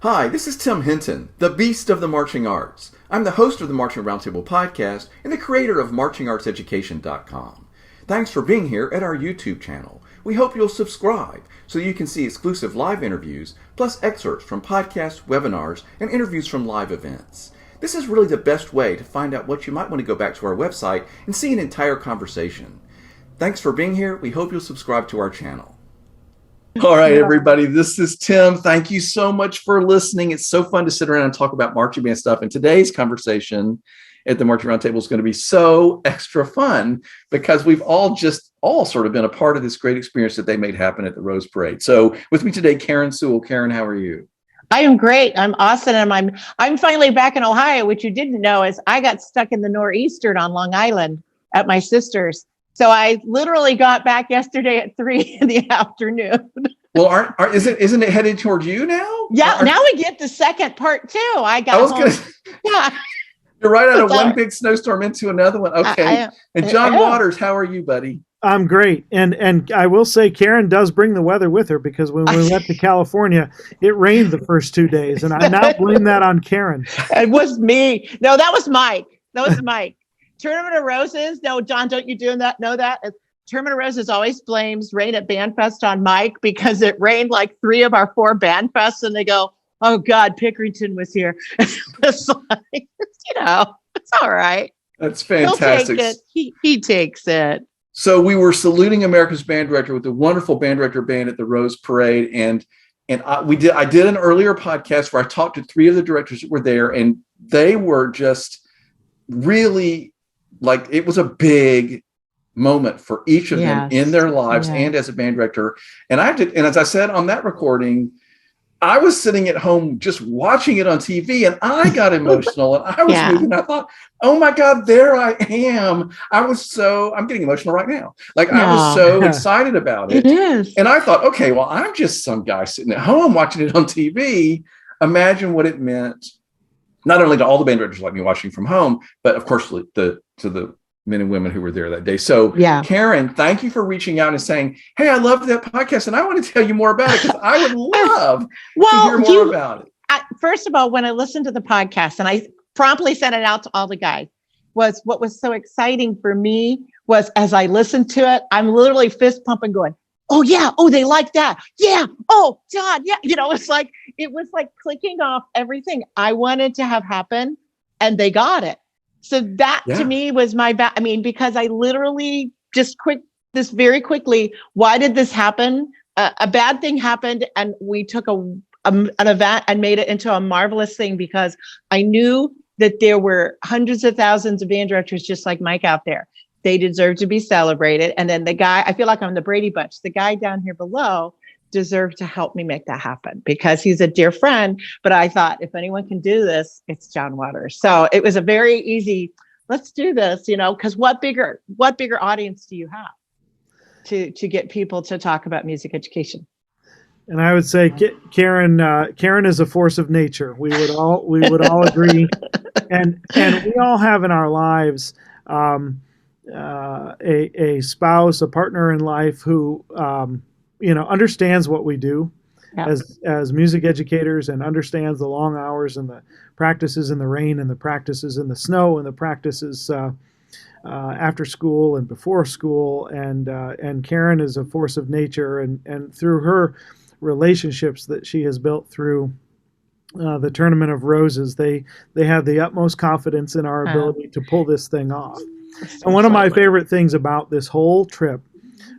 Hi, this is Tim Hinton, the Beast of the Marching Arts. I'm the host of the Marching Roundtable podcast and the creator of marchingartseducation.com. Thanks for being here at our YouTube channel. We hope you'll subscribe so you can see exclusive live interviews, plus excerpts from podcasts, webinars, and interviews from live events. This is really the best way to find out what you might want to go back to our website and see an entire conversation. Thanks for being here. We hope you'll subscribe to our channel. All right, everybody, this is Tim. Thank you so much for listening. It's so fun to sit around and talk about marching band stuff. And today's conversation at the Marching Roundtable is going to be so extra fun because we've all sort of been a part of this great experience that they made happen at the Rose Parade. So with me today, Karen Sewell. Karen, how are you? I am great. I'm awesome. And I'm finally back in Ohio, which you didn't know is I got stuck in the Northeastern on Long Island at my sister's. So I literally got back yesterday at 3 in the afternoon. Well, isn't it headed towards you now? Yeah, now we get the second part too. Yeah. You're right out of one big snowstorm into another one. Okay. And John Waters, how are you, buddy? I'm great. And I will say Karen does bring the weather with her because when we went to California, it rained the first 2 days. And I now blame that on Karen. It was me. No, that was Mike. Tournament of Roses. No, John, don't you know that? Tournament of Roses always blames rain at BandFest on Mike because it rained like 3 of our 4 BandFests, and they go, "Oh God, Pickerington was here." It's like, it's all right. That's fantastic. He'll take it. He takes it. So we were saluting America's band director with the wonderful band director band at the Rose Parade, and I did an earlier podcast where I talked to 3 of the directors that were there, and they were just really. Like it was a big moment for each of them in their lives and as a band director. And as I said on that recording, I was sitting at home just watching it on TV and I got emotional and I was moving. I thought, oh my God, there I am. I'm getting emotional right now. Like I was so excited about it. It is. And I thought, okay, well, I'm just some guy sitting at home watching it on TV. Imagine what it meant. Not only to all the band directors like me watching from home, but of course to the men and women who were there that day. So Karen, thank you for reaching out and saying, hey, I love that podcast and I want to tell you more about it because I would love to hear more about it. First of all, when I listened to the podcast and I promptly sent it out to all the guys, what was so exciting for me was as I listened to it, I'm literally fist pumping going, oh yeah. Oh, they like that. Yeah. Oh, John. Yeah. It was like clicking off everything I wanted to have happen and they got it. So that to me was because I literally this very quickly, why did this happen? A bad thing happened and we took an event and made it into a marvelous thing because I knew that there were hundreds of thousands of band directors just like Mike out there. They deserve to be celebrated. And then the guy, I feel like I'm the Brady Bunch, the guy down here below deserved to help me make that happen because he's a dear friend. But I thought if anyone can do this, it's John Waters. So it was a very easy, let's do this, because what bigger audience do you have to get people to talk about music education? And I would say Karen is a force of nature. We would all agree. And we all have in our lives a spouse, a partner in life who understands what we do as music educators and understands the long hours and the practices in the rain and the practices in the snow and the practices after school and before school. And Karen is a force of nature and through her relationships that she has built through the Tournament of Roses, they have the utmost confidence in our ability to pull this thing off. And one of my favorite things about this whole trip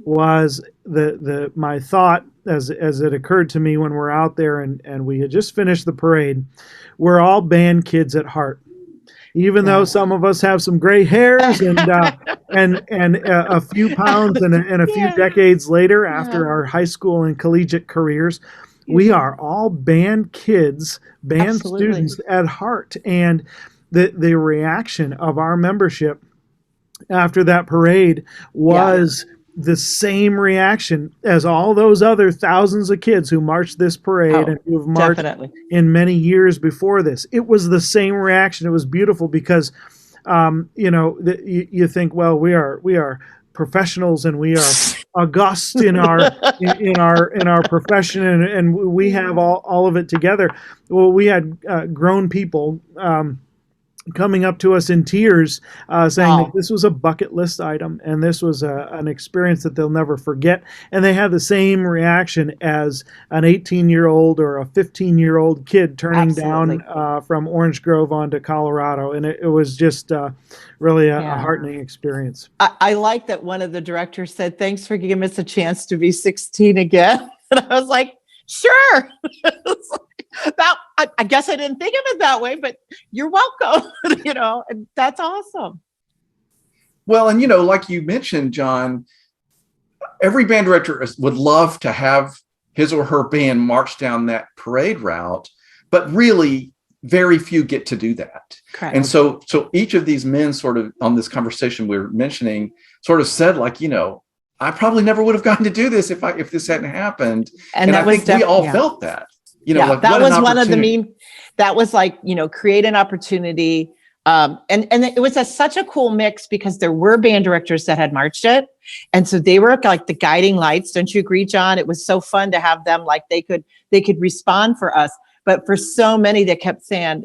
was my thought as it occurred to me when we're out there and we had just finished the parade. We're all band kids at heart, even though some of us have some gray hairs and a few pounds and a few decades later after our high school and collegiate careers. We are all band kids, band students at heart. And the reaction of our membership after that parade was the same reaction as all those other thousands of kids who marched this parade and who have marched in many years before this. It was the same reaction. It was beautiful because, you think, well, we are professionals and we are august in our in our profession, and we have all of it together. Well, we had grown people coming up to us in tears, saying that this was a bucket list item and this was an experience that they'll never forget. And they had the same reaction as an 18-year-old or a 15-year-old kid turning down from Orange Grove onto Colorado. And it was just really a heartening experience. I like that one of the directors said, "Thanks for giving us a chance to be 16 again." And I was like, sure. That I guess I didn't think of it that way, but you're welcome. And that's awesome. Well, and like you mentioned, John, every band director would love to have his or her band march down that parade route, but really very few get to do that. Correct. And so each of these men sort of on this conversation we were mentioning sort of said, like, I probably never would have gotten to do this if this hadn't happened. And I think we all felt that. Like, that was one of the that was like, create an opportunity. And it was such a cool mix because there were band directors that had marched it. And so they were like the guiding lights. Don't you agree, John? It was so fun to have them, like they could respond for us. But for so many that kept saying,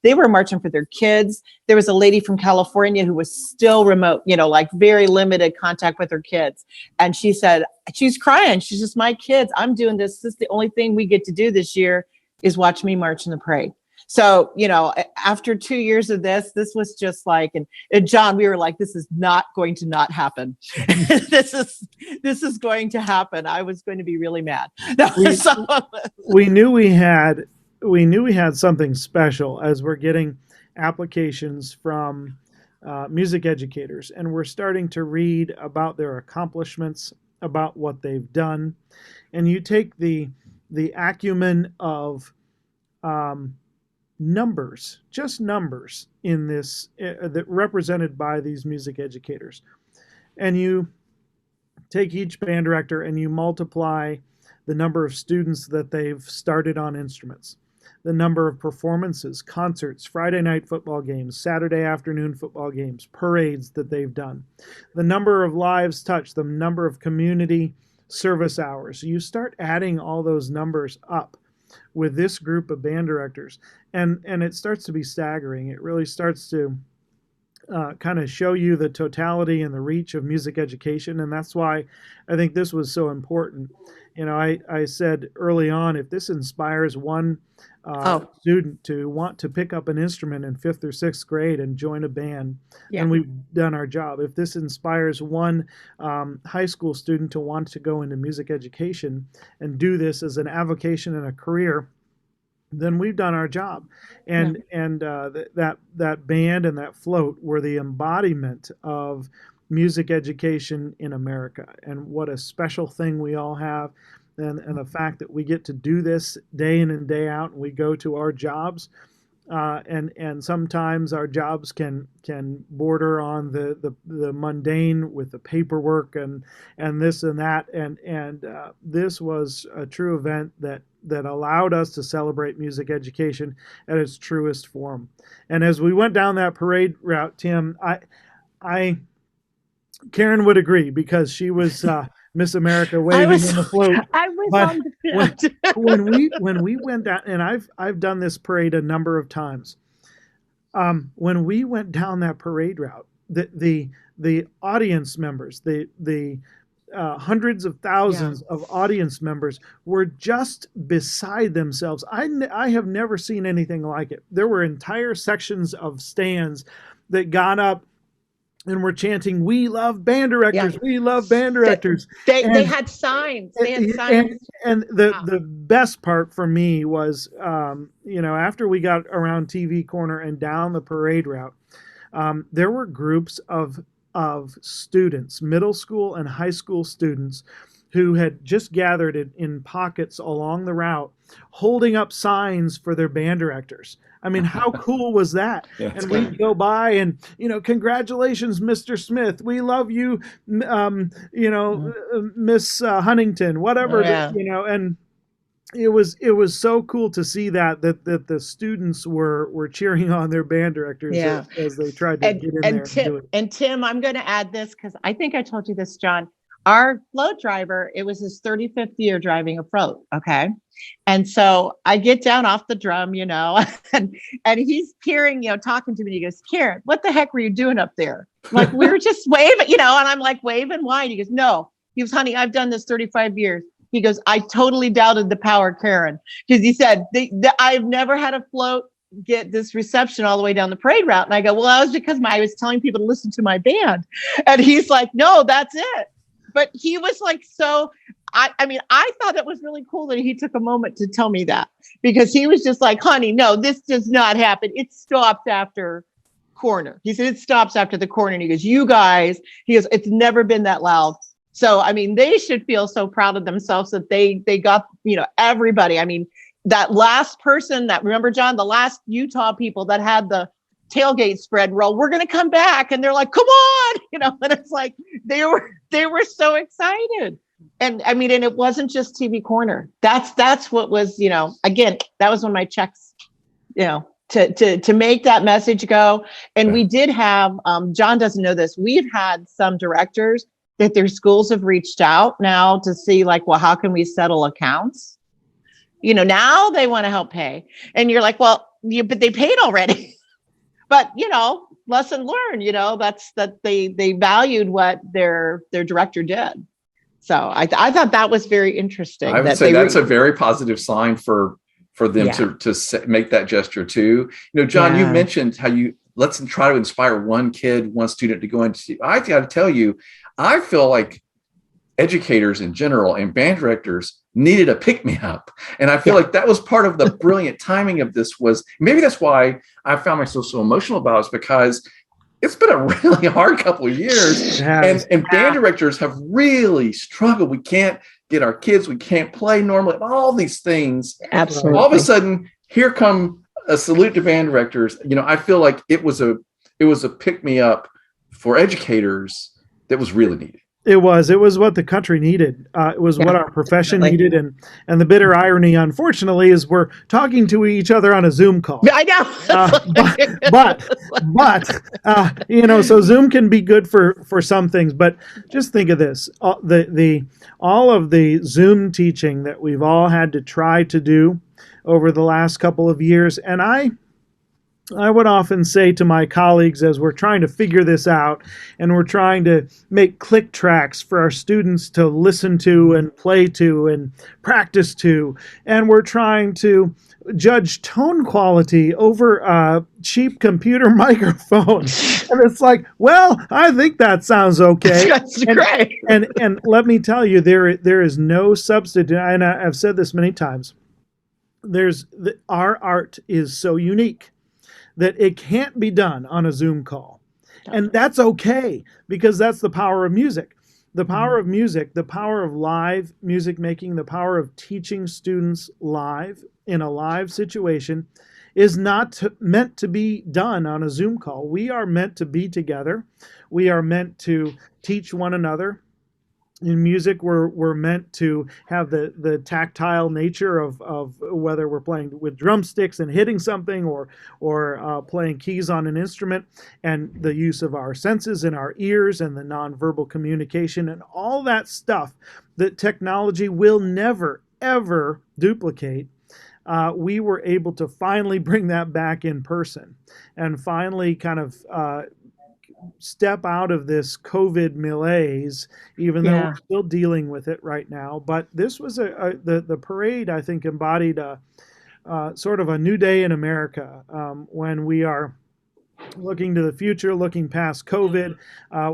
they were marching for their kids. There was a lady from California who was still remote, like very limited contact with her kids. And she said, she's crying. She's just, my kids, I'm doing this. This is the only thing we get to do this year is watch me march in the parade. So, after 2 years of this was just like, and John, we were like, this is not going to not happen. This is going to happen. I was going to be really mad. We knew we had something special as we're getting applications from music educators, and we're starting to read about their accomplishments, about what they've done. And you take the acumen of numbers, just numbers in this that represented by these music educators, and you take each band director and you multiply the number of students that they've started on instruments, the number of performances, concerts, Friday night football games, Saturday afternoon football games, parades that they've done, the number of lives touched, the number of community service hours. You start adding all those numbers up with this group of band directors, and it starts to be staggering. It really starts to kind of show you the totality and the reach of music education, and that's why I think this was so important. I said early on, if this inspires one student to want to pick up an instrument in 5th or 6th grade and join a band, and we've done our job. If this inspires one high school student to want to go into music education and do this as an avocation and a career, then we've done our job. And that band and that float were the embodiment of music education in America, and what a special thing we all have, and the fact that we get to do this day in and day out, and we go to our jobs, and sometimes our jobs can border on the mundane with the paperwork and this and that, and this was a true event that allowed us to celebrate music education at its truest form. And as we went down that parade route, Tim, Karen would agree, because she was Miss America waving in the float. I was on the float. when we went down, and I've done this parade a number of times. When we went down that parade route, the audience members, the hundreds of thousands of audience members were just beside themselves. I have never seen anything like it. There were entire sections of stands that got up and were chanting, "We love band directors! Yeah. We love band directors!" They had signs. And the best part for me was, after we got around TV Corner and down the parade route, there were groups of students, middle school and high school students, who had just gathered in pockets along the route, holding up signs for their band directors. I mean, how cool was that? Yeah, and we'd go by and, congratulations, Mr. Smith. We love you, Miss Huntington, whatever, and it was so cool to see that the students were cheering on their band directors as they tried to get in there and do it. And Tim, I'm going to add this because I think I told you this, John. our float driver, it was his 35th year driving a float. Okay. And so I get down off the drum, and he's peering, talking to me. He goes, Karen, what the heck were you doing up there? Like, we were just waving, and I'm like, waving, why? He goes, no. He goes, honey, I've done this 35 years. He goes, I totally doubted the power, Karen, because he said, I've never had a float get this reception all the way down the parade route. And I go, well, that was because I was telling people to listen to my band. And he's like, no, that's it. But he was like, so I mean, I thought it was really cool that he took a moment to tell me that, because he was just like, honey, no, this does not happen. It stops after corner. He said, it stops after the corner. And he goes, you guys, it's never been that loud. So, I mean, they should feel so proud of themselves that they got, everybody. I mean, that last person remember, John, the last Utah people that had the tailgate spread, we're going to come back. And they're like, come on, and it's like, they were so excited. And I mean, and it wasn't just TV Corner. That's what was, again, that was one of my checks, to make that message go. And we did have, John doesn't know this, we've had some directors that their schools have reached out now to see, like, well, how can we settle accounts? Now they want to help pay. And you're like, well, but they paid already. But, lesson learned, that's that they valued what their director did. So I thought that was very interesting. I would say that's a very positive sign for them to make that gesture too. John, you mentioned how let's try to inspire one kid, one student to go into. I got to tell you, I feel like educators in general and band directors needed a pick-me-up. And I feel like that was part of the brilliant timing of this. Was maybe that's why I found myself so emotional about it, because it's been a really hard couple of years. And band directors have really struggled. We can't get our kids, we can't play normally, all these things. Absolutely. All of a sudden, here come a salute to band directors. I feel like it was a pick-me-up for educators that was really needed. It was what the country needed. It was what our profession needed. And the bitter irony, unfortunately, is we're talking to each other on a Zoom call. I know. So Zoom can be good for some things, but just think of this. All of the Zoom teaching that we've all had to try to do over the last couple of years. And I would often say to my colleagues, as we're trying to figure this out and we're trying to make click tracks for our students to listen to and play to and practice to, and we're trying to judge tone quality over a cheap computer microphone. And it's like, well, I think that sounds okay. That's great. And let me tell you, there is no substitute. And I've said this many times. Our art is so unique that it can't be done on a Zoom call. And that's okay, because that's the power of music. The power of music, the power of live music making, the power of teaching students live in a live situation is not meant to be done on a Zoom call. We are meant to be together. We are meant to teach one another. In music, we're meant to have the tactile nature of whether we're playing with drumsticks and hitting something or playing keys on an instrument, and the use of our senses and our ears and the nonverbal communication and all that stuff that technology will never, ever duplicate. We were able to finally bring that back in person and finally kind of step out of this COVID malaise, even though we're still dealing with it right now. But this was the parade, I think, embodied sort of a new day in America, when we are looking to the future, looking past COVID.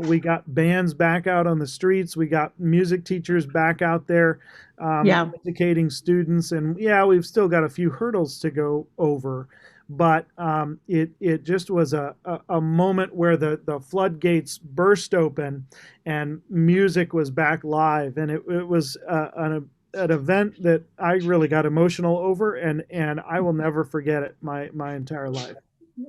We got bands back out on the streets. We got music teachers back out there educating students. And we've still got a few hurdles to go over. But it just was a moment where the floodgates burst open and music was back live. And it was an event that I really got emotional over, and I will never forget it my entire life.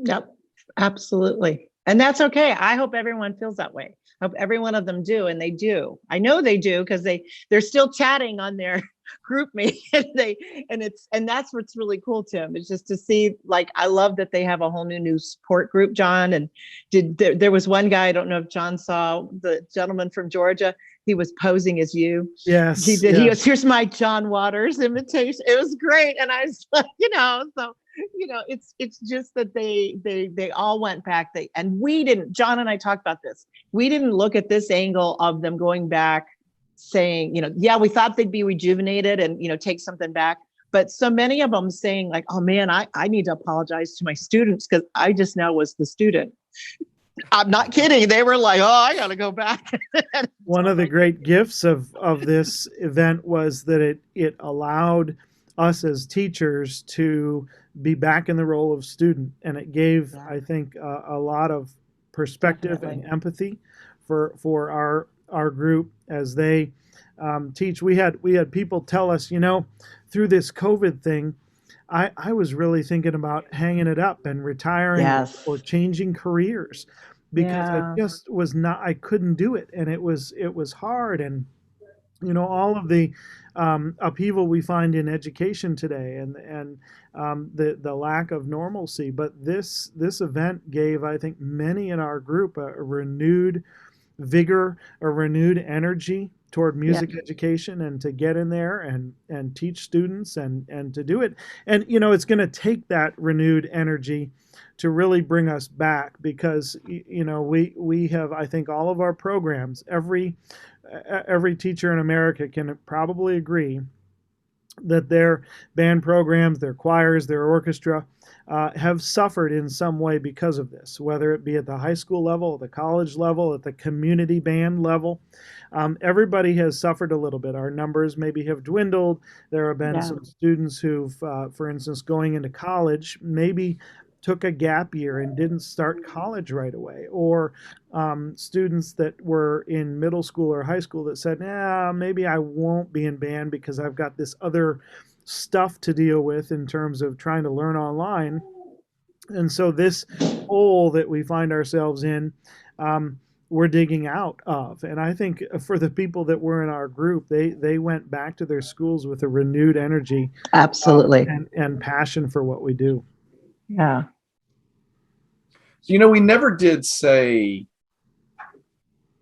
Yep, absolutely. And that's okay. I hope everyone feels that way. I hope every one of them do, and they do. I know they do, because they're still chatting on their group me, and that's what's really cool, Tim. It's just to see, like, I love that they have a whole new support group, John. And there was one guy, I don't know if John saw, the gentleman from Georgia, he was posing as you. Yes. He did. Yes. He goes, here's my John Waters imitation. It was great. And I was like, it's just that they all went back. And we didn't, John and I talked about this. We didn't look at this angle of them going back saying, yeah, we thought they'd be rejuvenated and, take something back. But so many of them saying like, oh man, I need to apologize to my students because I just now was the student. I'm not kidding. They were like, oh, I got to go back. One of the great gifts of this event was that it allowed us as teachers to be back in the role of student. And it gave, I think, a lot of perspective and empathy for our group as they teach. We had people tell us, through this COVID thing, I was really thinking about hanging it up and retiring or changing careers because I just was not, I couldn't do it. And it was hard. And, all of the upheaval we find in education today and the lack of normalcy. But this event gave, I think, many in our group a renewed vigor, a renewed energy toward music education and to get in there and teach students and to do it. And, it's going to take that renewed energy to really bring us back because, we have, I think, all of our programs, every teacher in America can probably agree that their band programs, their choirs, their orchestra have suffered in some way because of this, whether it be at the high school level, the college level, at the community band level. Everybody has suffered a little bit. Our numbers maybe have dwindled. There have been some students who've, for instance, going into college, maybe took a gap year and didn't start college right away, or students that were in middle school or high school that said, maybe I won't be in band because I've got this other stuff to deal with in terms of trying to learn online. And so this hole that we find ourselves in, we're digging out of. And I think for the people that were in our group, they went back to their schools with a renewed energy. Absolutely. And passion for what we do. Yeah. We never did say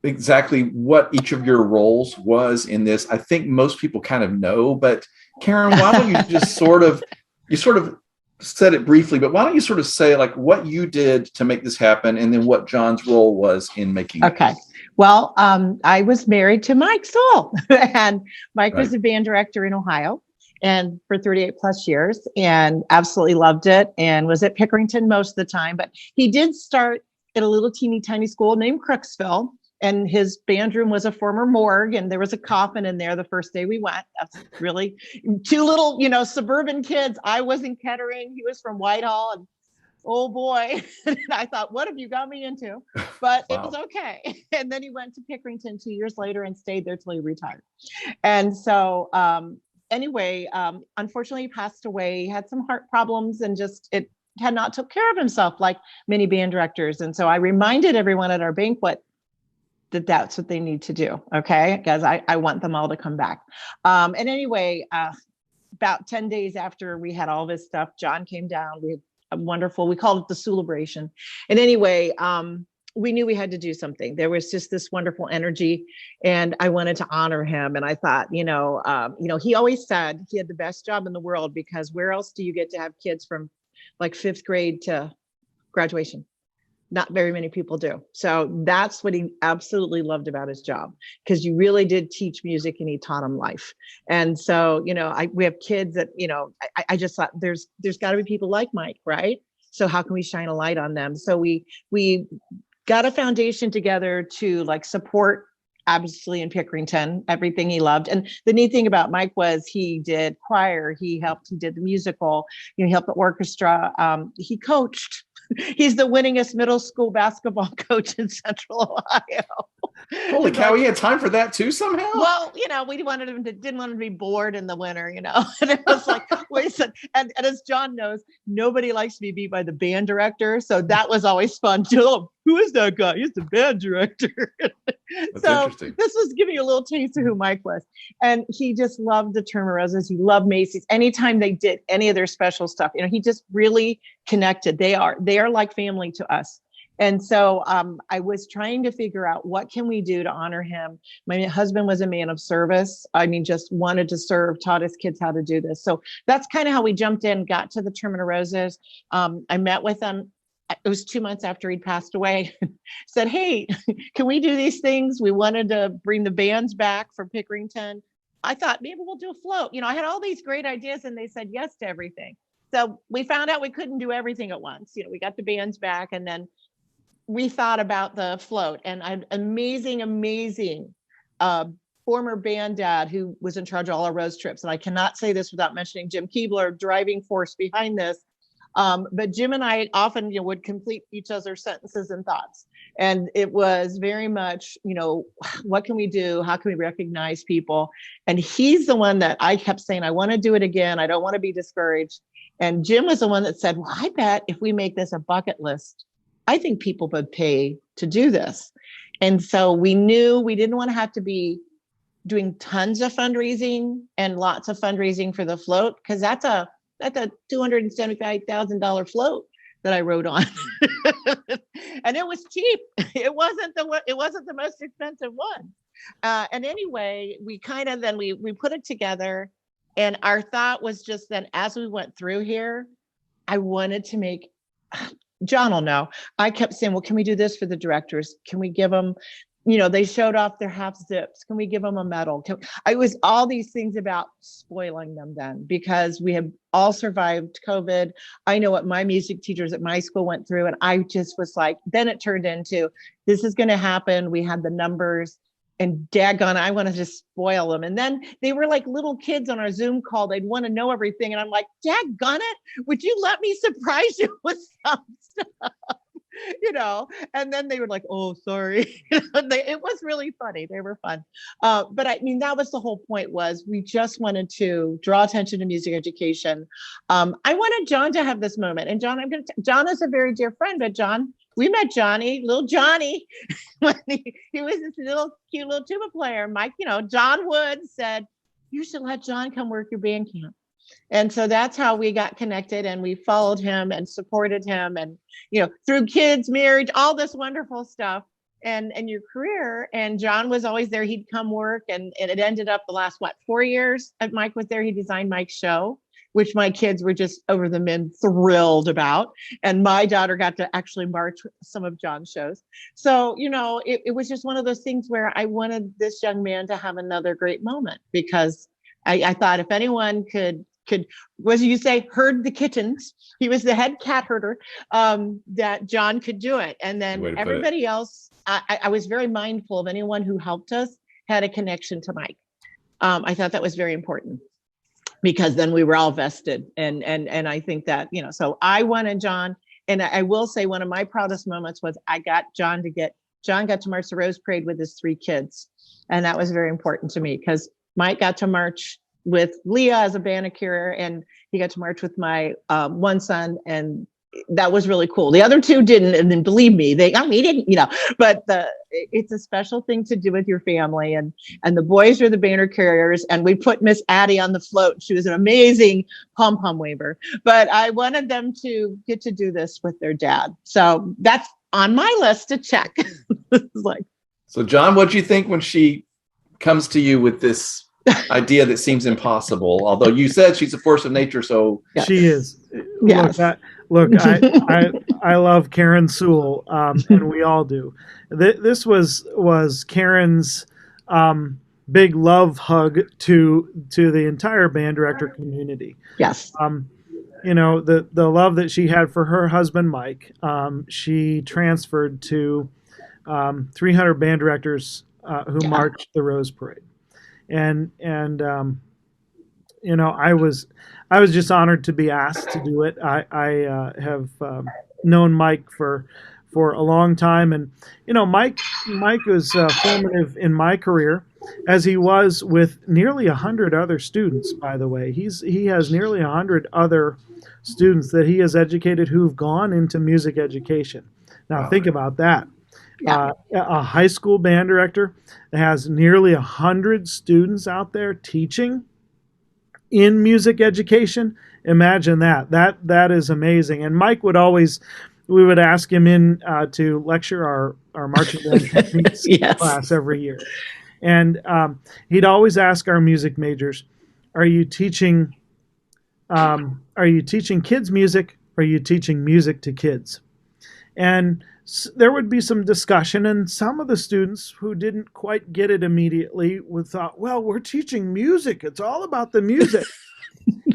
exactly what each of your roles was in this. I think most people kind of know, but Karen, why don't you just you sort of said it briefly, but why don't you sort of say like what you did to make this happen and then what John's role was in making it? Okay. Well, I was married to Mike Sewell and Mike was a band director in Ohio and for 38 plus years and absolutely loved it and was at Pickerington most of the time, but he did start at a little teeny tiny school named Crooksville. And his band room was a former morgue, and there was a coffin in there the first day we went. That's really two little, suburban kids. I was in Kettering. He was from Whitehall, and oh boy, I thought, what have you got me into? But It was okay. And then he went to Pickerington 2 years later and stayed there till he retired. And so, unfortunately, he passed away. He had some heart problems, and it had not took care of himself like many band directors. And so I reminded everyone at our banquet that's what they need to do. Okay. Because I want them all to come back. About 10 days after we had all this stuff, John came down. We had a wonderful, we called it the celebration. And we knew we had to do something. There was just this wonderful energy and I wanted to honor him. And I thought, he always said he had the best job in the world because where else do you get to have kids from like 5th grade to graduation? Not very many people do. So that's what he absolutely loved about his job, because you really did teach music and he taught them life. And so, we have kids that, I just thought there's got to be people like Mike, right? So how can we shine a light on them? So we got a foundation together to support, obviously in Pickerington, everything he loved. And the neat thing about Mike was he did choir, he did the musical, he helped the orchestra, he coached. He's the winningest middle school basketball coach in Central Ohio. Holy cow, he had time for that too somehow? Well, we didn't want him to be bored in the winter, and it was like, wait, and as John knows, nobody likes to be beat by the band director. So that was always fun too. Oh, who is that guy? He's the band director. So this was giving you a little taste of who Mike was. And he just loved the Turnerosas. He loved Macy's. Anytime they did any of their special stuff, he just really connected. They are like family to us. And so I was trying to figure out what can we do to honor him. My husband was a man of service. I mean, just wanted to serve, taught his kids how to do this. So that's kind of how we jumped in, got to the Termina Roses. I met with him. It was 2 months after he'd passed away. Said, hey, can we do these things? We wanted to bring the bands back from Pickerington. I thought maybe we'll do a float. You know, I had all these great ideas and they said yes to everything. So we found out we couldn't do everything at once. You know, we got the bands back and then we thought about the float, and an amazing former band dad who was in charge of all our Rose trips. And I cannot say this without mentioning Jim Keebler, driving force behind this. But Jim and I often, you know, would complete each other's sentences and thoughts. And it was very much, you know, what can we do? How can we recognize people? And he's the one that I kept saying, I want to do it again. I don't want to be discouraged. And Jim was the one that said, well, I bet if we make this a bucket list, I think people would pay to do this. And so we knew we didn't want to have to be doing tons of fundraising and lots of fundraising for the float, because that's a $275,000 float that I rode on. And it was cheap. It wasn't the most expensive one. And anyway, we kind of then we put it together, and our thought was just then as we went through here, I wanted to make, John will know, I kept saying, well, can we do this for the directors? Can we give them, you know, they showed off their half zips. Can we give them a medal? I was all these things about spoiling them then, because we have all survived COVID. I know what my music teachers at my school went through. And I just was like, then it turned into, this is going to happen. We had the numbers, and daggone, I wanted to spoil them. And then they were like little kids on our Zoom call. They'd want to know everything. And I'm like, daggone it, would you let me surprise you with some stuff? You know, and then they were like, oh, sorry. It was really funny. They were fun. But I mean, that was the whole point, was we just wanted to draw attention to music education. I wanted John to have this moment. And John, John is a very dear friend, but John, we met Johnny, little Johnny, when he was this little cute little tuba player. Mike, you know, John Wood said, you should let John come work your band camp. And so that's how we got connected, and we followed him and supported him, and, you know, through kids, marriage, all this wonderful stuff, and your career. And John was always there. He'd come work, and it ended up the last, 4 years Mike was there. He designed Mike's show, which my kids were just over the moon thrilled about. And my daughter got to actually march some of John's shows. So, you know, it was just one of those things where I wanted this young man to have another great moment, because I thought if anyone could, was you say, herd the kittens, he was the head cat herder, that John could do it. And then everybody else, I was very mindful of anyone who helped us had a connection to Mike. I thought that was very important, because then we were all vested. And I think that, you know, so I wanted John, and I will say one of my proudest moments was I got John got to march the Rose Parade with his 3 kids. And that was very important to me, because Mike got to march with Leah as a band carrier, and he got to march with my one son, and that was really cool. The other 2 didn't, and then believe me, he didn't, you know. But it's a special thing to do with your family, and the boys are the banner carriers, and we put Miss Addie on the float. She was an amazing pom-pom waver. But I wanted them to get to do this with their dad, so that's on my list to check. So, John, what do you think when she comes to you with this idea that seems impossible? Although you said she's a force of nature, so she is. Yes. Look, I love Karen Sewell, and we all do. This was Karen's big love hug to the entire band director community. Yes. You know, the love that she had for her husband Mike, she transferred to 300 band directors who marched the Rose Parade. And you know, I was just honored to be asked to do it. I have known Mike for a long time, and you know, Mike was formative in my career, as he was with nearly 100 other students. By the way, he has nearly 100 other students that he has educated who've gone into music education. Now, think about that. Yeah. A high school band director that has nearly 100 students out there teaching in music education. Imagine that. That is amazing. And Mike would always, we would ask him in to lecture our marching band techniques Yes. class every year. And he'd always ask our music majors, are you teaching kids music? Or are you teaching music to kids? And there would be some discussion, and some of the students who didn't quite get it immediately would thought, well, we're teaching music. It's all about the music.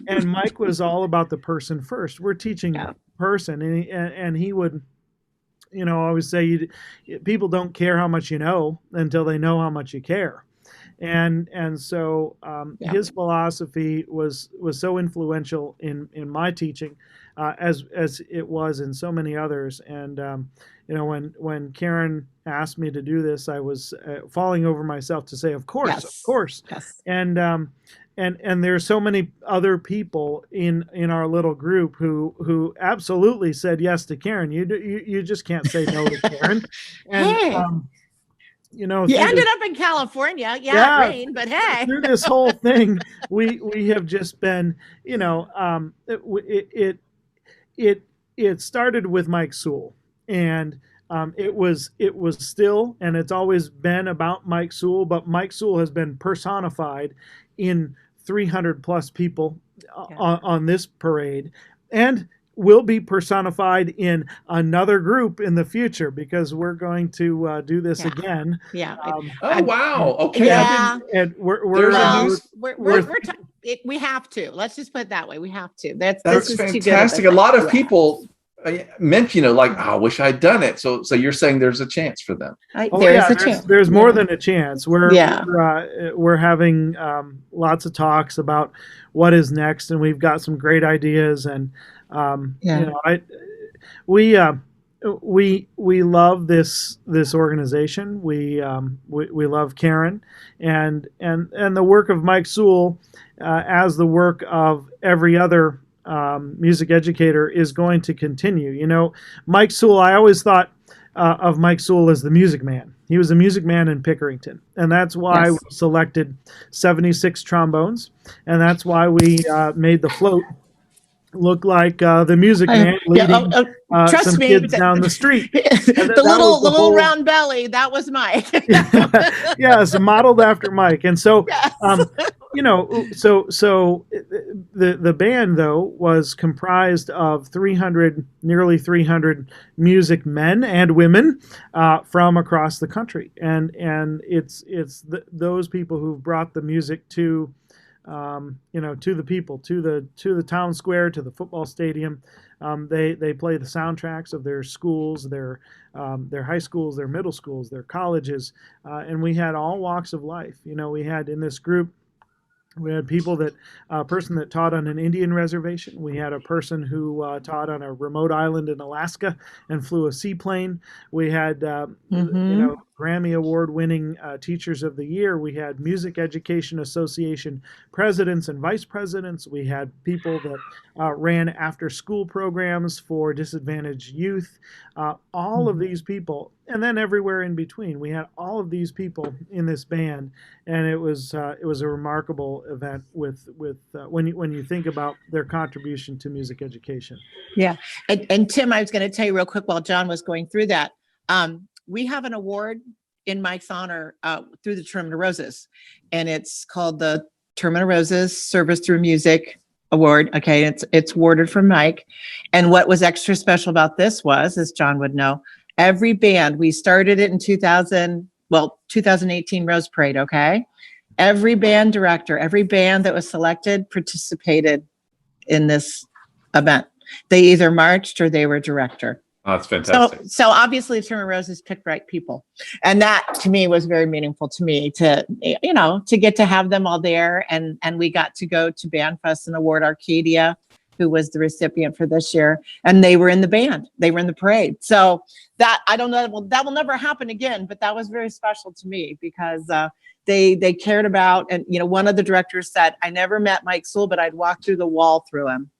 And Mike was all about the person first. We're teaching person. And he would, always say, people don't care how much you know until they know how much you care. And so his philosophy was so influential in my teaching, as it was in so many others. And when Karen asked me to do this, I was falling over myself to say, of course, of course. Yes. And there's so many other people in our little group who absolutely said yes to Karen. You just can't say no to Karen. And you ended up in California. Yeah, it rained, but hey. Through this whole thing, we have just been, it started with Mike Sewell, and it was still, and it's always been about Mike Sewell, but Mike Sewell has been personified in 300 plus people on this parade, and will be personified in another group in the future, because we're going to do this again. Yeah. Wow. Okay. Yeah. And we have to. Let's just put it that way. We have to. That's fantastic. A lot of people mention, I wish I'd done it. So you're saying there's a chance for them. There's a chance. There's more than a chance. We're having lots of talks about what is next, and we've got some great ideas. And we love this organization. We love Karen, and the work of Mike Sewell, as the work of every other music educator, is going to continue. Mike Sewell, I always thought of Mike Sewell as the music man. He was a music man in Pickerington, and that's why we selected 76 trombones, and that's why we made the float look like the music man leading some kids down the street. The little round belly, that was Mike. Yes, modeled after Mike. And so, so the band, though, was comprised of nearly 300 music men and women from across the country. And it's those people who've brought the music to the people, to the town square, to the football stadium. They play the soundtracks of their schools, their high schools, their middle schools, their colleges, and we had all walks of life. We had in this group, we had a person that taught on an Indian reservation. We had a person who taught on a remote island in Alaska and flew a seaplane. We had, Grammy Award-winning Teachers of the Year. We had Music Education Association presidents and vice presidents. We had people that ran after-school programs for disadvantaged youth. All of these people, and then everywhere in between, we had all of these people in this band, and it was a remarkable event with when you think about their contribution to music education. Yeah, and Tim, I was going to tell you real quick while John was going through that. We have an award in Mike's honor through the Tournament of Roses, and it's called the Tournament of Roses Service Through Music Award. Okay, it's awarded from Mike. And what was extra special about this was, as John would know, every band, we started it in 2018 Rose Parade. Okay, every band director, every band that was selected participated in this event. They either marched or they were director. Oh, that's fantastic. So obviously, Tournament of Roses picked right people, and that to me was very meaningful to me to get to have them all there, and we got to go to Bandfest and award Arcadia, who was the recipient for this year, and they were in the band, they were in the parade. So that I don't know that will never happen again, but that was very special to me because they cared about, and one of the directors said, "I never met Mike Sewell, but I'd walk through the wall through him."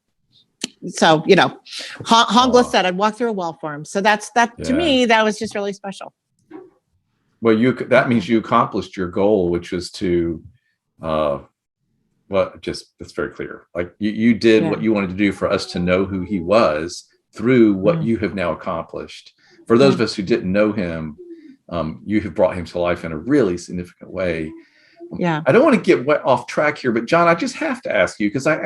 So, Hongla said I'd walk through a wall for him. So to me, that was just really special. Well, that means you accomplished your goal, which was to, that's very clear. Like you did what you wanted to do for us to know who he was through what you have now accomplished. For those of us who didn't know him, you have brought him to life in a really significant way. Yeah. I don't want to get off track here, but John, I just have to ask you, because I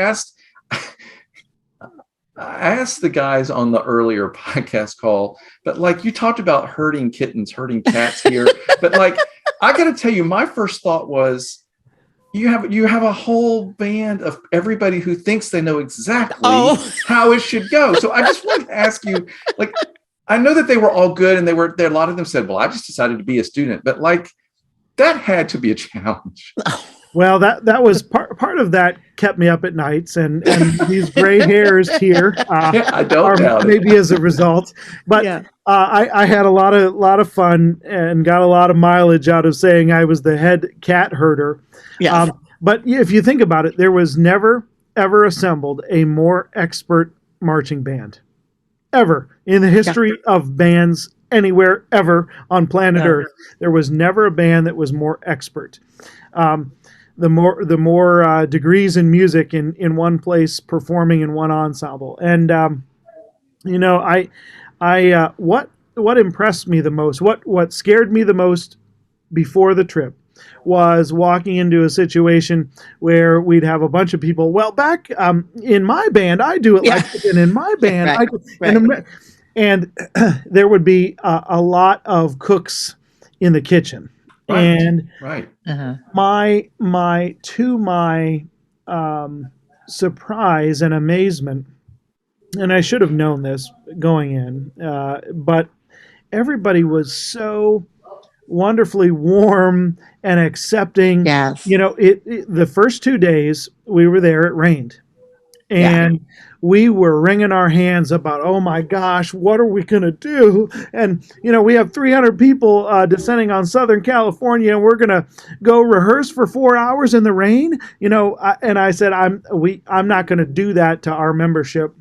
asked the guys on the earlier podcast call, but like you talked about herding kittens, herding cats here, but like I got to tell you, my first thought was you have a whole band of everybody who thinks they know exactly how it should go. So I just wanted to ask you, like, I know that they were all good, and a lot of them said, "Well, I just decided to be a student," but like that had to be a challenge. Well, that was part of that kept me up at nights, and these gray hairs here I don't doubt maybe it. as a result. But I had a lot of fun and got a lot of mileage out of saying I was the head cat herder. Yes. But if you think about it, there was never ever assembled a more expert marching band ever in the history of bands anywhere ever on planet Earth. There was never a band that was more expert. The more degrees in music in one place, performing in one ensemble. And what impressed me the most, what scared me the most before the trip, was walking into a situation where we'd have a bunch of people. Well, back in my band, I do it like this, and in my band, and there would be a lot of cooks in the kitchen. And my surprise and amazement, and I should have known this going in, but everybody was so wonderfully warm and accepting. Yes. The first 2 days we were there, it rained, and we were wringing our hands about, oh my gosh, what are we going to do? And, we have 300 people descending on Southern California, and we're going to go rehearse for 4 hours in the rain. And I said, I'm not going to do that to our membership.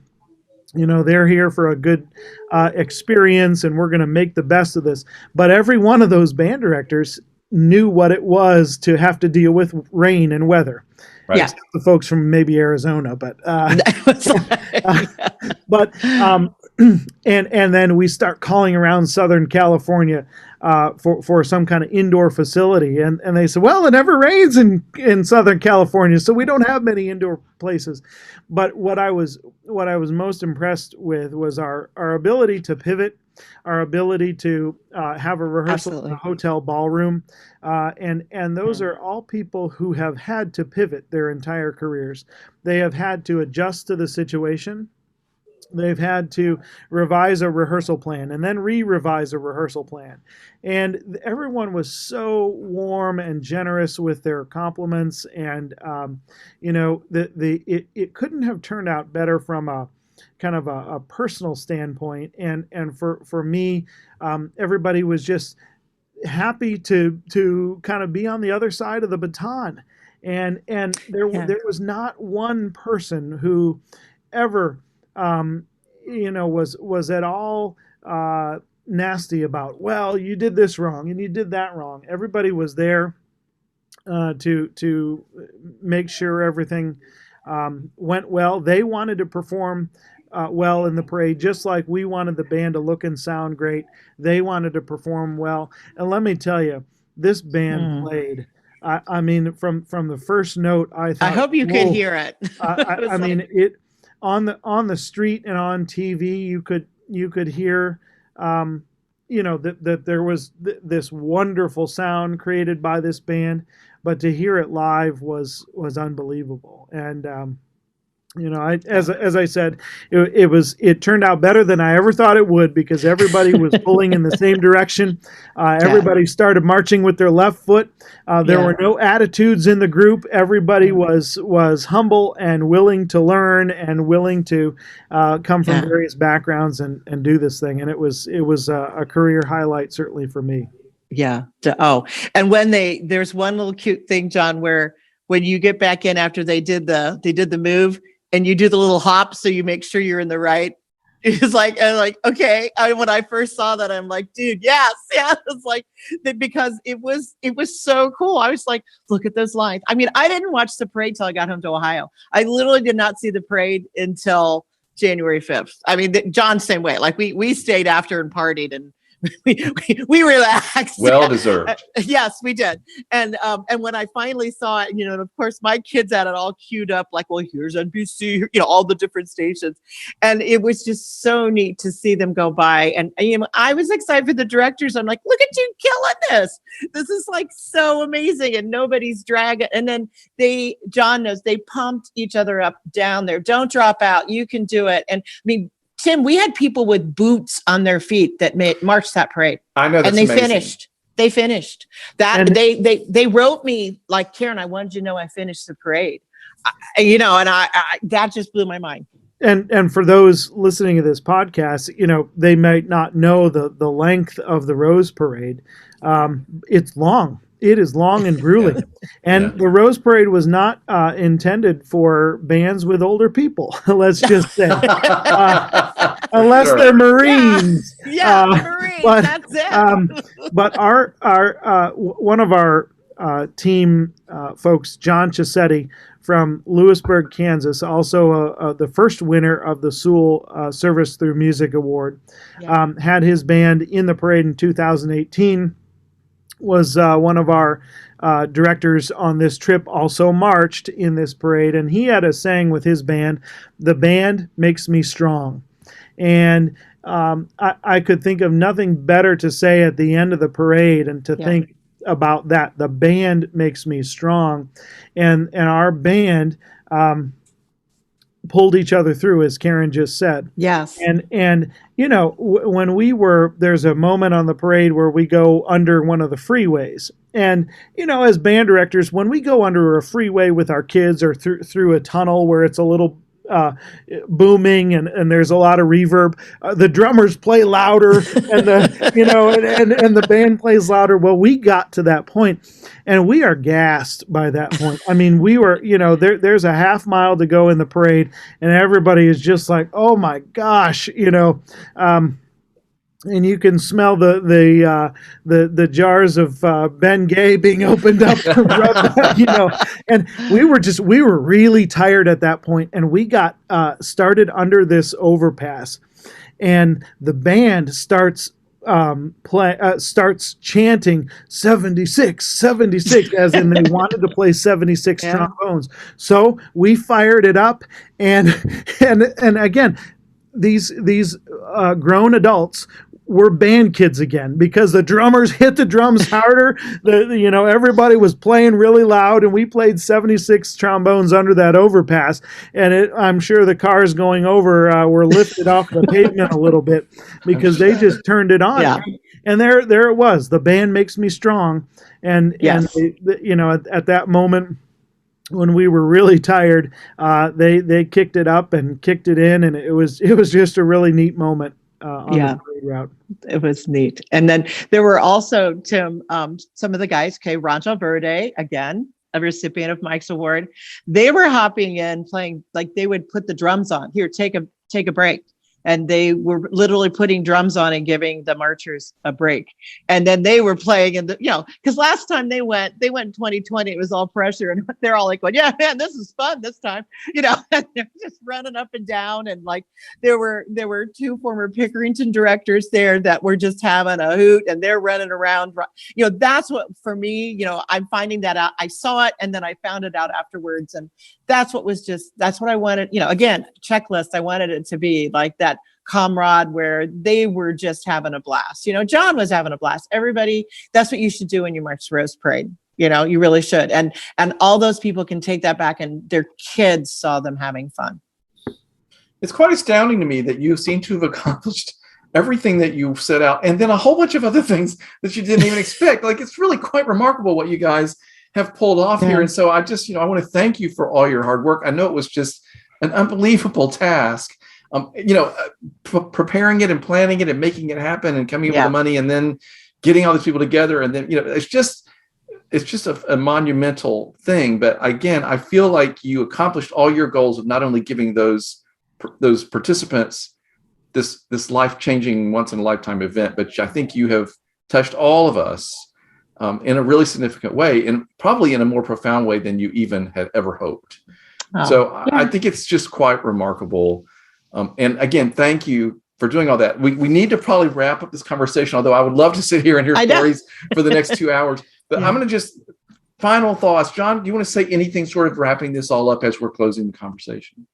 They're here for a good experience, and we're going to make the best of this. But every one of those band directors knew what it was to have to deal with rain and weather. Right. Yeah, the folks from maybe Arizona, but and then we start calling around Southern California for some kind of indoor facility, and they said, well, it never rains in Southern California, so we don't have many indoor places. But what I was most impressed with was our ability to pivot, our ability to have a rehearsal in a hotel ballroom, and those are all people who have had to pivot their entire careers. They have had to adjust to the situation. They've had to revise a rehearsal plan and then re-revise a rehearsal plan. And everyone was so warm and generous with their compliments. And, it couldn't have turned out better from a kind of a personal standpoint. And for me, everybody was just happy to kind of be on the other side of the baton. And there was not one person who ever was at all nasty about, well, you did this wrong and you did that wrong. Everybody was there to make sure everything went well. They wanted to perform well in the parade, just like we wanted the band to look and sound great. They wanted to perform well. And let me tell you, this band played. I mean, from the first note, I thought, I hope you could hear it. I mean, it on the street and on TV, you could hear, that there was this wonderful sound created by this band, but to hear it live was unbelievable. And as I said, it turned out better than I ever thought it would, because everybody was pulling in the same direction. Everybody started marching with their left foot. There were no attitudes in the group. Everybody was humble and willing to learn and willing to come from various backgrounds and do this thing. And it was a career highlight, certainly for me. Yeah. And when there's one little cute thing, John, where when you get back in after they did the move, and you do the little hop, so you make sure you're in the right. It's like, okay. When I first saw that, I'm like, dude, yes. It's like, because it was so cool. I was like, look at those lines. I mean, I didn't watch the parade till I got home to Ohio. I literally did not see the parade until January 5th. I mean, John, same way. Like we stayed after and partied, and we relaxed. Well deserved. Yes, we did. And when I finally saw it, and of course my kids had it all queued up, like, well, here's NBC, all the different stations. And it was just so neat to see them go by. And I was excited for the directors. I'm like, look at you killing this. This is like so amazing. And nobody's dragging. And then John knows, they pumped each other up down there. Don't drop out. You can do it. And I mean, Tim, we had people with boots on their feet that marched that parade. I know, that's and they amazing. finished. They finished that. And they wrote me like, Karen, I wanted you to know I finished the parade. And I that just blew my mind. And for those listening to this podcast, they might not know the length of the Rose Parade. It's long. It is long and grueling. And the Rose Parade was not intended for bands with older people, let's just say. Unless they're Marines. Marines, that's it. But our one of our team folks, John Chisetti from Lewisburg, Kansas, also the first winner of the Sewell Service Through Music Award, had his band in the parade in 2018. Was one of our directors on this trip, also marched in this parade, and he had a saying with his band, "The band makes me strong." And I could think of nothing better to say at the end of the parade and to think about that. The band makes me strong. And our band pulled each other through, as Karen just said. Yes. And when there's a moment on the parade where we go under one of the freeways. And, as band directors, when we go under a freeway with our kids or through a tunnel where it's a little booming and there's a lot of reverb, the drummers play louder and the band plays louder. Well, we got to that point and we are gassed by that point. I mean, we were, there's a half mile to go in the parade and everybody is just like, oh my gosh, and you can smell the jars of Bengay being opened up, and we were really tired at that point, and we got started under this overpass, and the band starts chanting 76, 76, as in they wanted to play 76 trombones. So we fired it up, and again, these grown adults were band kids again because the drummers hit the drums harder. Everybody was playing really loud, and we played 76 trombones under that overpass. And I'm sure the cars going over were lifted off the pavement a little bit because they just turned it on. Yeah. And there it was. The band makes me strong. And at that moment, when we were really tired, they kicked it up and kicked it in, and it was just a really neat moment on the parade route. It was neat. And then there were also, Tim, some of the guys, Rancho Verde, again, a recipient of Mike's Award, they were hopping in playing, like they would put the drums on. Here, take a break. And they were literally putting drums on and giving the marchers a break. And then they were playing, and because last time they went in 2020, it was all pressure, and they're all like, going, yeah, man, this is fun this time, and they're just running up and down. And like, there were two former Pickerington directors there that were just having a hoot, and they're running around. That's what, for me, I'm finding that out. I saw it, and then I found it out afterwards. And that's what I wanted, again, checklist. I wanted it to be like that comrade where they were just having a blast. John was having a blast. Everybody, that's what you should do when you march the Rose Parade. You really should. And all those people can take that back, and their kids saw them having fun. It's quite astounding to me that you seem to have accomplished everything that you set out, and then a whole bunch of other things that you didn't even expect. Like, it's really quite remarkable what you guys have pulled off here. And so I just, I want to thank you for all your hard work. I know it was just an unbelievable task. Preparing it and planning it and making it happen and coming up with the money and then getting all these people together. And then, it's just a monumental thing. But again, I feel like you accomplished all your goals of not only giving those participants this life-changing, once in a lifetime event, but I think you have touched all of us in a really significant way, and probably in a more profound way than you even had ever hoped. Oh, so I think it's just quite remarkable. And again, thank you for doing all that. We need to probably wrap up this conversation, although I would love to sit here and hear stories for the next 2 hours. But I'm going to just, final thoughts. John, do you want to say anything sort of wrapping this all up as we're closing the conversation?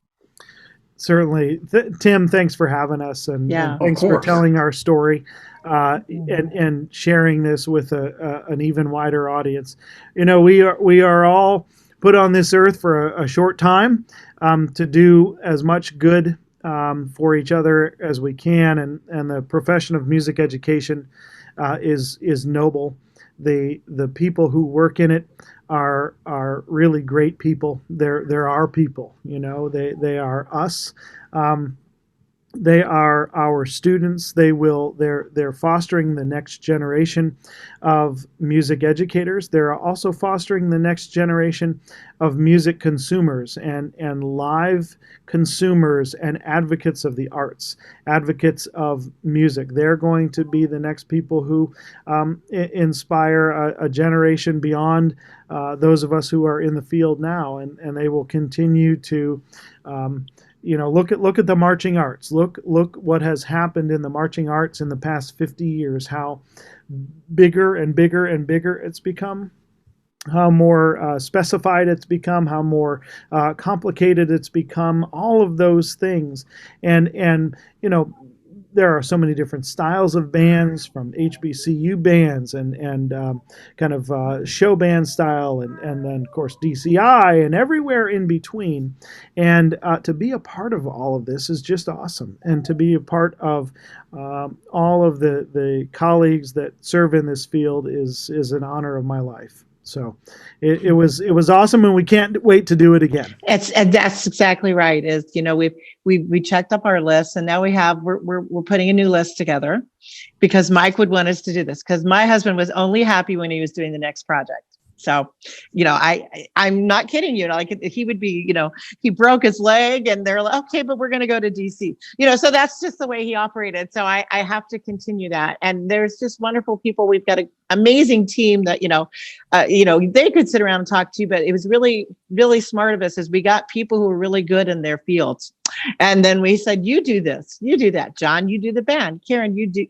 Certainly. Tim, thanks for having us, and thanks for telling our story and sharing this with an even wider audience. We are all put on this earth for a short time to do as much good for each other as we can, and the profession of music education is noble. The people who work in it are really great people. They're our people. They are us. They are our students. They're fostering the next generation of music educators. They're also fostering the next generation of music consumers and live consumers and advocates of the arts, advocates of music. They're going to be the next people who inspire a generation beyond those of us who are in the field now, and they will continue to look at the marching arts. Look what has happened in the marching arts in the past 50 years, how bigger and bigger and bigger it's become, how more specified it's become, how more complicated it's become, all of those things. And there are so many different styles of bands, from HBCU bands and kind of show band style, and then of course DCI and everywhere in between. And to be a part of all of this is just awesome. And to be a part of all of the colleagues that serve in this field is an honor of my life. So it was awesome, and we can't wait to do it again. That's exactly right. We checked up our list, and now we're putting a new list together, because Mike would want us to do this, because my husband was only happy when he was doing the next project. So, I'm not kidding you. Like, he would be, he broke his leg and they're like, okay, but we're going to go to DC, so that's just the way he operated. So I have to continue that. And there's just wonderful people. We've got an amazing team that, they could sit around and talk to you, but it was really, really smart of us, as we got people who were really good in their fields. And then we said, you do this, you do that. John, you do the band. Karen, you do,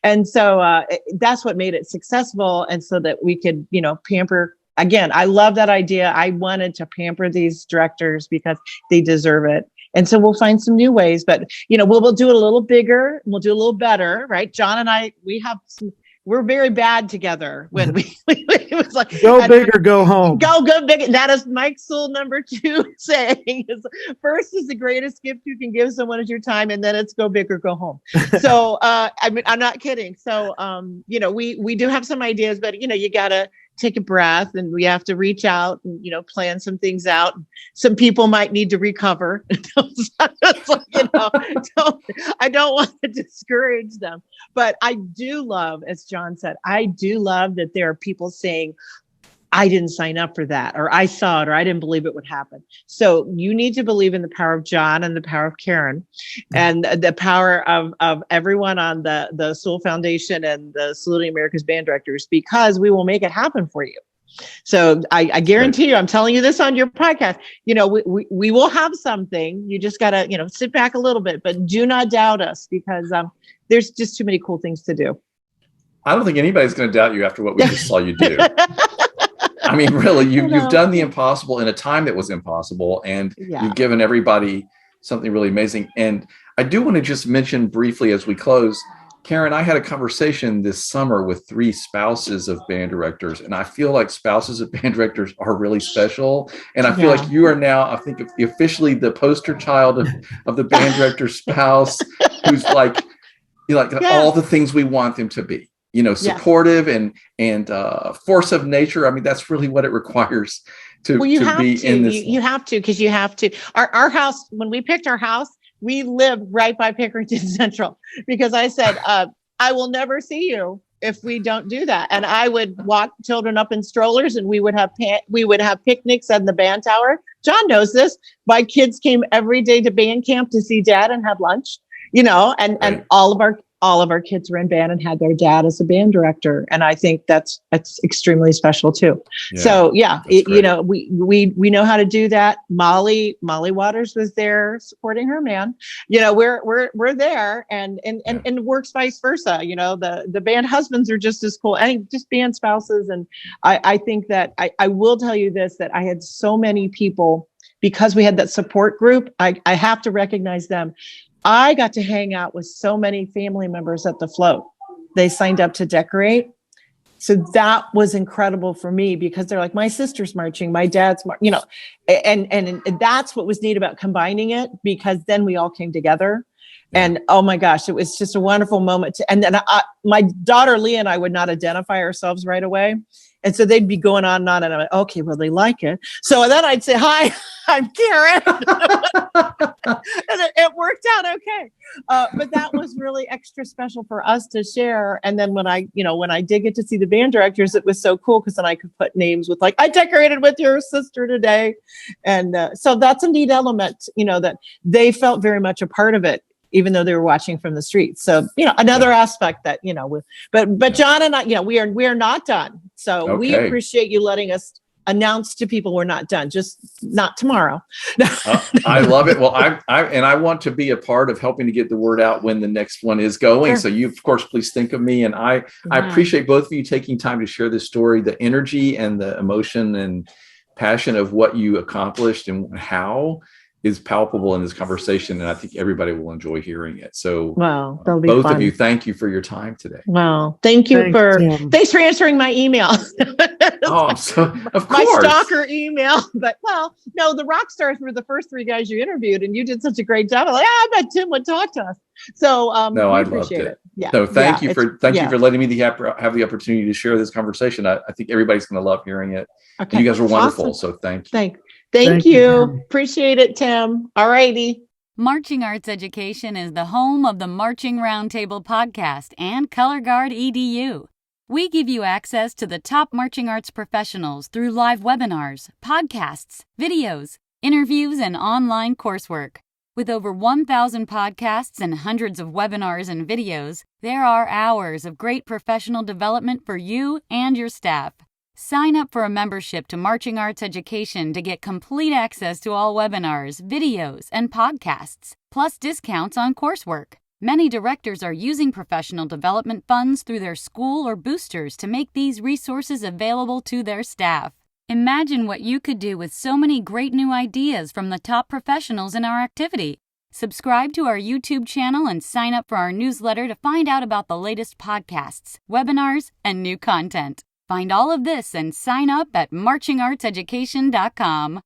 and so that's what made it successful. And so that we could, pamper. Again, I love that idea. I wanted to pamper these directors because they deserve it. And so we'll find some new ways, but, we'll do it a little bigger. We'll do a little better, right? John and I, we're very bad together when it was like, go big or go home. Go big. That is Mike Sewell #2 saying, first is the greatest gift you can give someone is your time, and then it's go big or go home. So I'm not kidding. So we do have some ideas, but you gotta take a breath, and we have to reach out and plan some things out. Some people might need to recover. I don't want to discourage them, but I do love, as John said, I do love that there are people saying, I didn't sign up for that, or I saw it, or I didn't believe it would happen. So you need to believe in the power of John and the power of Karen and the power of everyone on the Sewell Foundation and the Saluting America's Band Directors, because we will make it happen for you. So I guarantee you, I'm telling you this on your podcast, we will have something. You just got to, sit back a little bit, but do not doubt us, because there's just too many cool things to do. I don't think anybody's going to doubt you after what we just saw you do. I mean, really, you've done the impossible in a time that was impossible, and you've given everybody something really amazing. And I do want to just mention briefly as we close, Karen, I had a conversation this summer with 3 spouses of band directors, and I feel like spouses of band directors are really special. And I feel like you are now, I think, officially the poster child of the band director's spouse, who's like all the things we want them to be. Supportive and force of nature. I mean, that's really what it requires to be in this. You have to, because you have to. Our house, when we picked our house, we live right by Pickerington Central, because I said, I will never see you if we don't do that. And I would walk children up in strollers, and we would have picnics at the band tower. John knows this. My kids came every day to band camp to see Dad and have lunch, and all of all of our kids were in band and had their dad as a band director. And I think that's extremely special too. So you know, we know how to do that. Molly Waters was there supporting her man. You know, we're there, and works vice versa. You know, the band husbands are just as cool, and just band spouses. And I think that I will tell you this, that I had so many people, because we had that support group. I have to recognize them. I got to hang out with so many family members at the float. They signed up to decorate. So that was incredible for me, because they're like, my sister's marching, my dad's, you know, and that's what was neat about combining it, because then we all came together. And oh my gosh, it was just a wonderful moment. And then my daughter Leah and I would not identify ourselves right away. And so they'd be going on and on, and I'm like, okay, well, they like it. So then I'd say, hi, I'm Karen. And it worked out okay. But that was really extra special for us to share. And then when I did get to see the band directors, it was so cool, because then I could put names with, like, I decorated with your sister today. And so that's a neat element, you know, that they felt very much a part of it, even though they were watching from the streets. So, you know, another aspect that, you know, but John and I, you know, we are not done. So we appreciate you letting us announce to people we're not done, just not tomorrow. I love it. Well, I want to be a part of helping to get the word out when the next one is going. Sure. So you, of course, please think of me. And I appreciate both of you taking time to share this story, the energy and the emotion and passion of what you accomplished and how is palpable in this conversation, and I think everybody will enjoy hearing it. So, that'll be both fun. of you, thank you for your time today. Wow, thanks for answering my email. Oh, so of course, my stalker email. But no, the rock stars were the first three guys you interviewed, and you did such a great job. I'm like, I bet Tim would talk to us. So, no, I loved it. Yeah. So thank you for letting me have the opportunity to share this conversation. I think everybody's going to love hearing it. Okay. You guys are wonderful. Awesome. So thank you. Thank you. Appreciate it, Tim. All righty. Marching Arts Education is the home of the Marching Roundtable podcast and Color Guard EDU. We give you access to the top marching arts professionals through live webinars, podcasts, videos, interviews, and online coursework. With over 1,000 podcasts and hundreds of webinars and videos, there are hours of great professional development for you and your staff. Sign up for a membership to Marching Arts Education to get complete access to all webinars, videos, and podcasts, plus discounts on coursework. Many directors are using professional development funds through their school or boosters to make these resources available to their staff. Imagine what you could do with so many great new ideas from the top professionals in our activity. Subscribe to our YouTube channel and sign up for our newsletter to find out about the latest podcasts, webinars, and new content. Find all of this and sign up at marchingartseducation.com.